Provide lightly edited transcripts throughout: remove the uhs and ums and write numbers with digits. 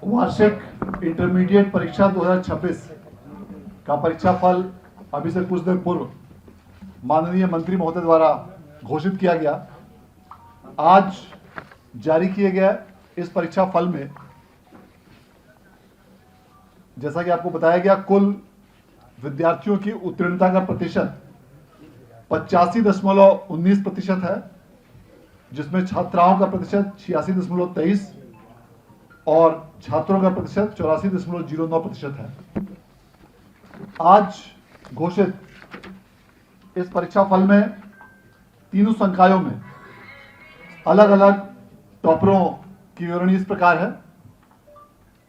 वार्षिक इंटरमीडिएट परीक्षा 2026 का परीक्षा फल अभी से कुछ दिन पूर्व माननीय मंत्री महोदय द्वारा घोषित किया गया। आज जारी किए गए इस परीक्षा फल में जैसा कि आपको बताया गया, कुल विद्यार्थियों की उत्तीर्णता का प्रतिशत 85.19% है, जिसमें छात्राओं का प्रतिशत 86.23 और छात्रों का प्रतिशत 84.09% है। आज घोषित इस परीक्षा फल में तीनों संकायों में अलग अलग टॉपरों की विवरणी इस प्रकार है।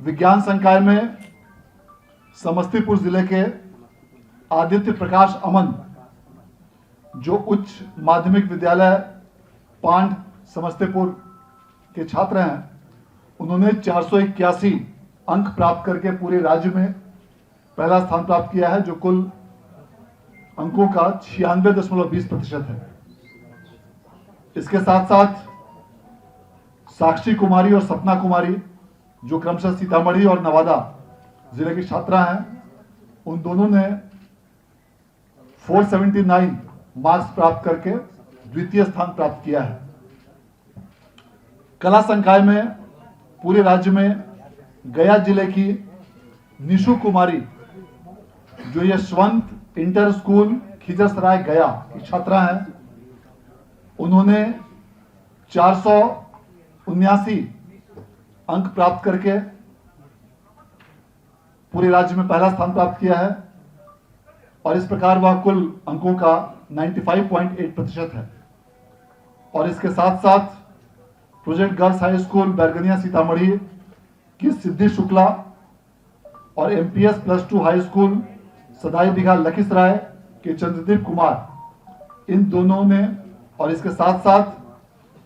विज्ञान संकाय में समस्तीपुर जिले के आदित्य प्रकाश अमन, जो उच्च माध्यमिक विद्यालय पांड समस्तीपुर के छात्र हैं, उन्होंने 481 अंक प्राप्त करके पूरे राज्य में पहला स्थान प्राप्त किया है, जो कुल अंकों का 96.20% है। इसके साथ साथ साक्षी कुमारी और सपना कुमारी, जो क्रमशः सीतामढ़ी और नवादा जिले की छात्रा हैं, उन दोनों ने 479 मार्क्स प्राप्त करके द्वितीय स्थान प्राप्त किया है। कला संकाय में पूरे राज्य में गया जिले की निशु कुमारी, जो यशवंत इंटर स्कूल खिजरसराय गया की छात्रा हैं, उन्होंने 479 अंक प्राप्त करके पूरे राज्य में पहला स्थान प्राप्त किया है और इस प्रकार वह कुल अंकों का 95.8% है। और इसके साथ साथ project girls high school Bairgania Sitamarhi की सिद्धि शुक्ला और एमपीएस +2 हाई स्कूल सदाई बिघा लखीसराय के चंद्रदीप कुमार, इन दोनों ने, और इसके साथ साथ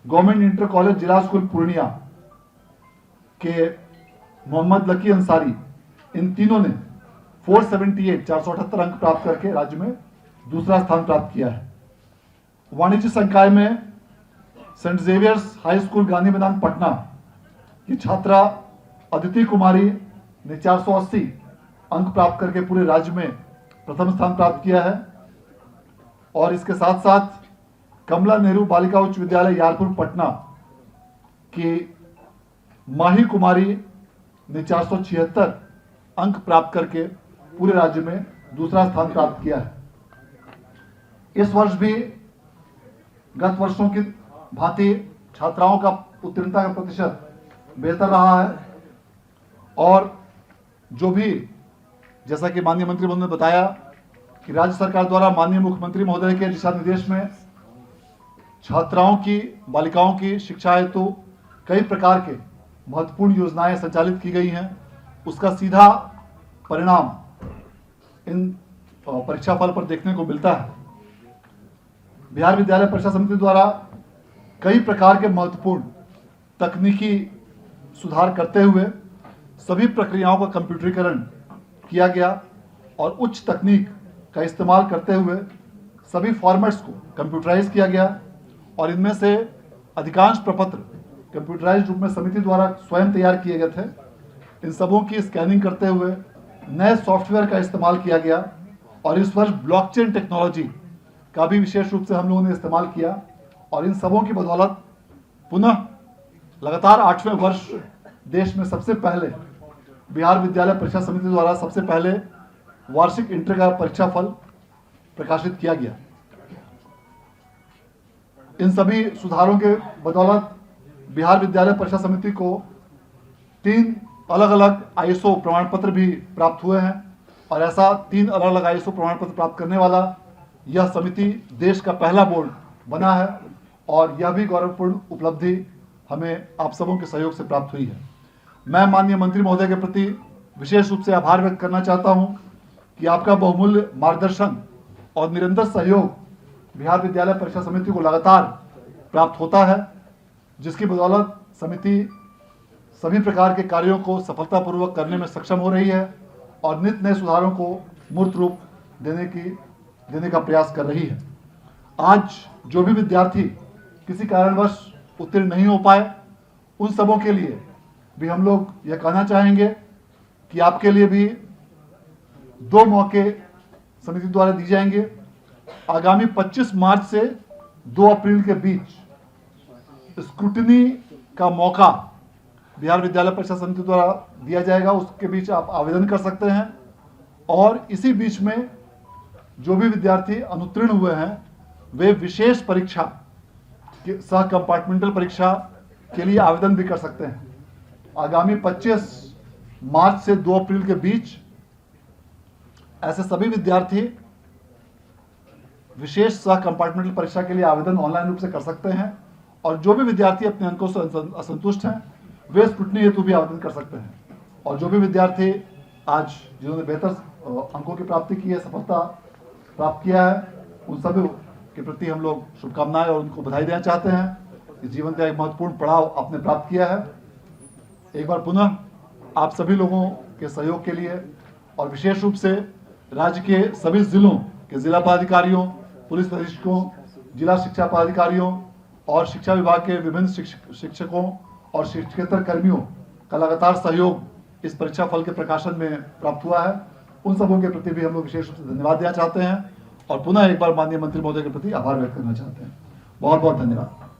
गवर्नमेंट इंटर कॉलेज जिला स्कूल पूर्णिया के मोहम्मद लकी अंसारी, इन तीनों ने 478 अंक प्राप्त करके राज्य में दूसरा स्थान प्राप्त किया है। वाणिज्य संकाय में Saint Xavier's High School Gandhi Maidan Patna की छात्रा अदिति कुमारी ने 480 अंक प्राप्त करके पूरे राज्य में प्रथम स्थान प्राप्त किया है। और इसके साथ साथ कमला नेहरू बालिका उच्च विद्यालय यारपुर पटना की माही कुमारी ने 476 अंक प्राप्त करके पूरे राज्य में दूसरा स्थान प्राप्त किया है। इस वर्ष भी गत वर्षों की भांति छात्राओं का उत्तीर्णता का प्रतिशत बेहतर रहा है और जो भी, जैसा कि माननीय मंत्री महोदय ने बताया कि राज्य सरकार द्वारा माननीय मुख्यमंत्री महोदय के दिशा निर्देश में छात्राओं की, बालिकाओं की शिक्षा हेतु कई प्रकार के महत्वपूर्ण योजनाएं संचालित की गई हैं, उसका सीधा परिणाम इन परीक्षा फल पर देखने को मिलता है। बिहार विद्यालय परीक्षा समिति द्वारा कई प्रकार के महत्वपूर्ण तकनीकी सुधार करते हुए सभी प्रक्रियाओं का कंप्यूटरीकरण किया गया और उच्च तकनीक का इस्तेमाल करते हुए सभी फॉर्मेट्स को कंप्यूटराइज किया गया और इनमें से अधिकांश प्रपत्र कंप्यूटराइज्ड रूप में समिति द्वारा स्वयं तैयार किए गए थे। इन सबों की स्कैनिंग करते हुए नए सॉफ्टवेयर का इस्तेमाल किया गया और इस वर्ष ब्लॉकचेन टेक्नोलॉजी का भी विशेष रूप से हम लोगों ने इस्तेमाल किया और इन सबों की बदौलत पुनः लगातार 8वें वर्ष देश में सबसे पहले बिहार विद्यालय परीक्षा समिति द्वारा सबसे पहले वार्षिक इंटर का परीक्षा फल प्रकाशित किया गया। इन सभी सुधारों के बदौलत बिहार विद्यालय परीक्षा समिति को 3 अलग अलग आईएसओ प्रमाण पत्र भी प्राप्त हुए हैं और ऐसा 3 अलग अलग आईएसओ प्रमाण पत्र प्राप्त करने वाला यह समिति देश का पहला बोर्ड बना है और यह भी गौरवपूर्ण उपलब्धि हमें आप सबों के सहयोग से प्राप्त हुई है। मैं माननीय मंत्री महोदय के प्रति विशेष रूप से आभार व्यक्त करना चाहता हूं कि आपका बहुमूल्य मार्गदर्शन और निरंतर सहयोग बिहार विद्यालय परीक्षा समिति को लगातार प्राप्त होता है, जिसकी बदौलत समिति सभी प्रकार के कार्यों को सफलतापूर्वक करने में सक्षम हो रही है और नित्य नए सुधारों को मूर्त रूप देने का प्रयास कर रही है। आज जो भी विद्यार्थी किसी कारणवश उत्तीर्ण नहीं हो पाए, उन सबों के लिए भी हम लोग यह कहना चाहेंगे कि आपके लिए भी 2 मौके समिति द्वारा दी जाएंगे। आगामी 25 मार्च से 2 अप्रैल के बीच स्क्रूटनी का मौका बिहार विद्यालय परीक्षा समिति द्वारा दिया जाएगा। उसके बीच आप आवेदन कर सकते हैं और इसी बीच में जो भी विद्यार्थी अनुत्तीर्ण हुए हैं वे विशेष परीक्षा सह कंपार्टमेंटल परीक्षा के लिए आवेदन भी कर सकते हैं। आगामी 25 मार्च से 2 अप्रैल के बीच ऐसे सभी विद्यार्थी विशेष सह कंपार्टमेंटल परीक्षा के लिए आवेदन ऑनलाइन रूप से कर सकते हैं और जो भी विद्यार्थी अपने अंकों से असंतुष्ट हैं वे स्क्रूटनी हेतु भी आवेदन कर सकते हैं। और जो भी विद्यार्थी आज जिन्होंने बेहतर अंकों की प्राप्ति की है, सफलता प्राप्त किया है, उन सभी के प्रति हम लोग शुभकामनाएं और उनको बधाई देना चाहते हैं कि जीवन का एक महत्वपूर्ण पड़ाव आपने प्राप्त किया है। एक बार पुनः आप सभी लोगों के सहयोग के लिए और विशेष रूप से राज्य के सभी जिलों के जिला पदाधिकारियों, पुलिस अधीक्षकों, जिला शिक्षा पदाधिकारियों और शिक्षा विभाग के विभिन्न शिक्षकों और शिक्षकेतर कर्मियों का लगातार सहयोग इस परीक्षा फल के प्रकाशन में प्राप्त हुआ है। उन सबों के प्रति भी हम लोग विशेष रूप से धन्यवाद देना चाहते हैं और पुनः एक बार माननीय मंत्री महोदय के प्रति आभार व्यक्त करना चाहते हैं। बहुत बहुत धन्यवाद।